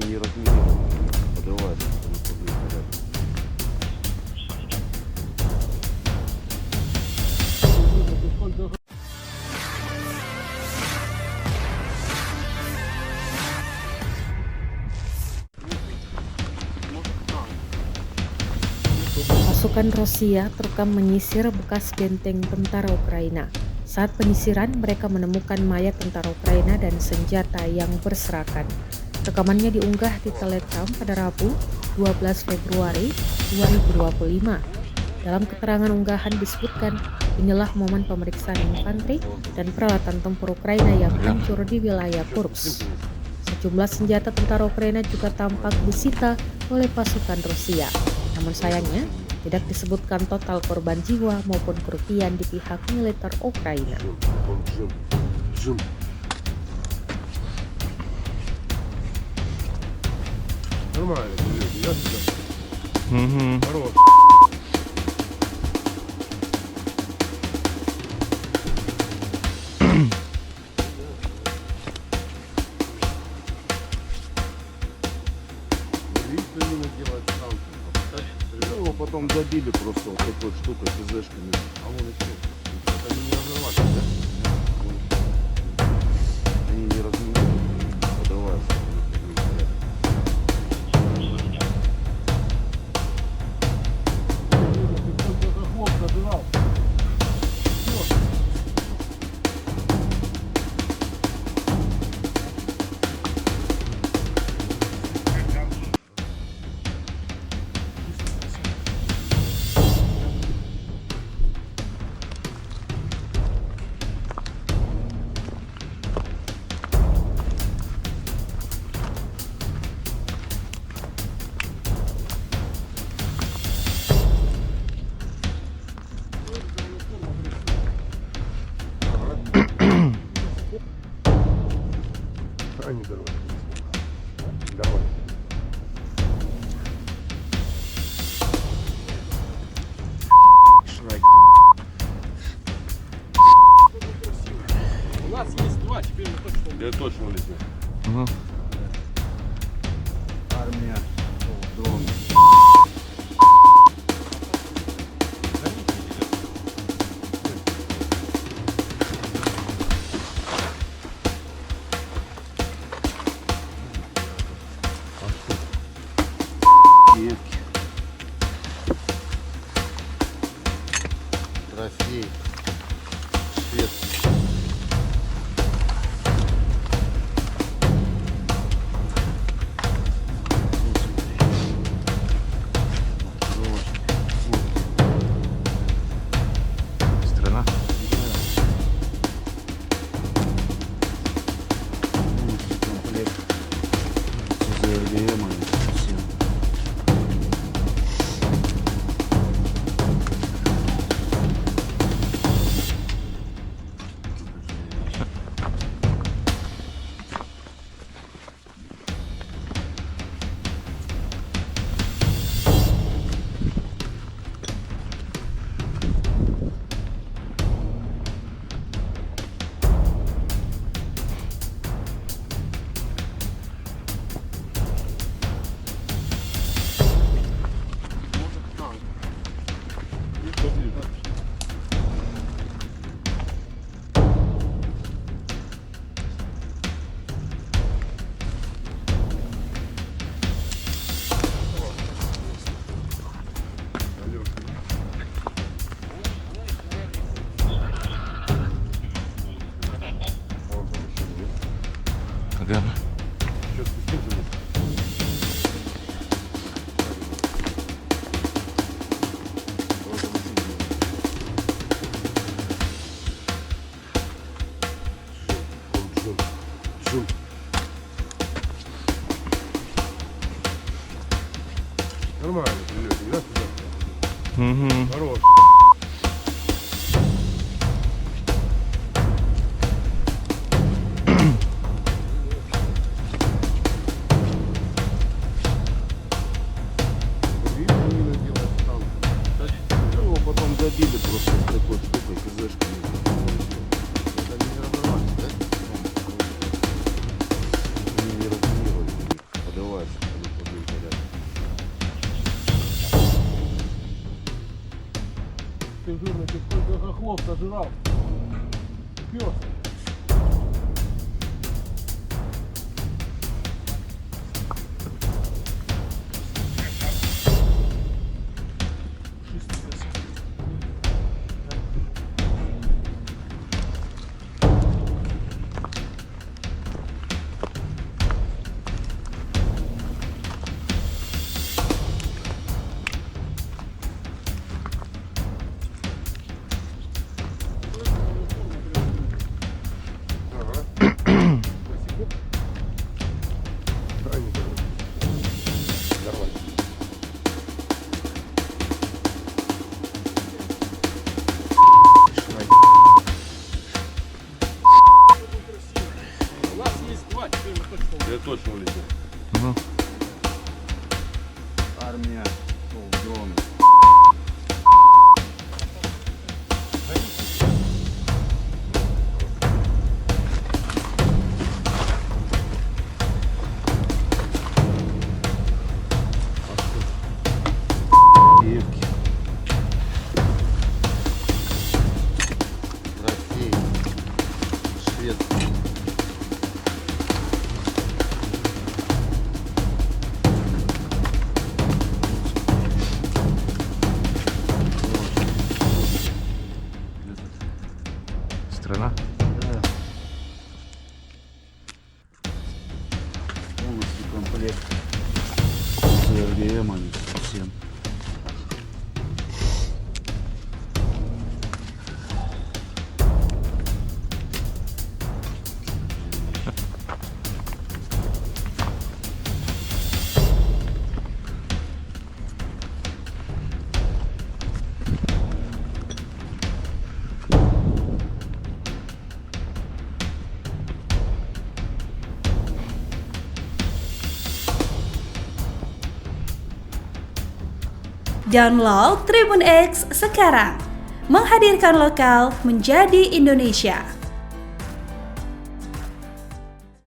Они не разминированы, подрываются. Pasukan Rusia terekam menyisir bekas benteng tentara Ukraina. Saat penyisiran, mereka menemukan mayat tentara Ukraina dan senjata yang berserakan. Rekamannya diunggah di Telegram pada Rabu, 12 Februari 2025. Dalam keterangan unggahan disebutkan, inilah momen pemeriksaan infanteri dan peralatan tempur Ukraina yang hancur di wilayah Kursk. Sejumlah senjata tentara Ukraina juga tampak disita oleh pasukan Rusia. Namun sayangnya, tidak disebutkan total korban jiwa maupun kerugian di pihak militer Ukraina. Его потом забили просто вот такой штукой, ТЗшками. А вон и все. Они не разорвались, да? Они не разминированы, подрываются. Они дорогие. Давай. Шрайк. У нас есть два, теперь мы точно. Я точно улетел. Армия. Дрон. Детки. Трофей. Швед. Страна. Комплект. ЗРГМ. Ага. Что спустился? Жум. Нормально, прилетик, да, сюда? Хорош. Его потом забили просто вот такой штукой, КЗшками. Это не разорвались, да? Они не разминировали, подавали. жирный, ты сколько хохлов сожрал. Пёс. У нас есть два, теперь мы точно Я точно улетел. Ну, Армия, полдроны. Девки. Россия. Швеция. страна. Да. Полностью комплект. С РГМами всем. Download Tribun X sekarang, menghadirkan lokal menjadi Indonesia.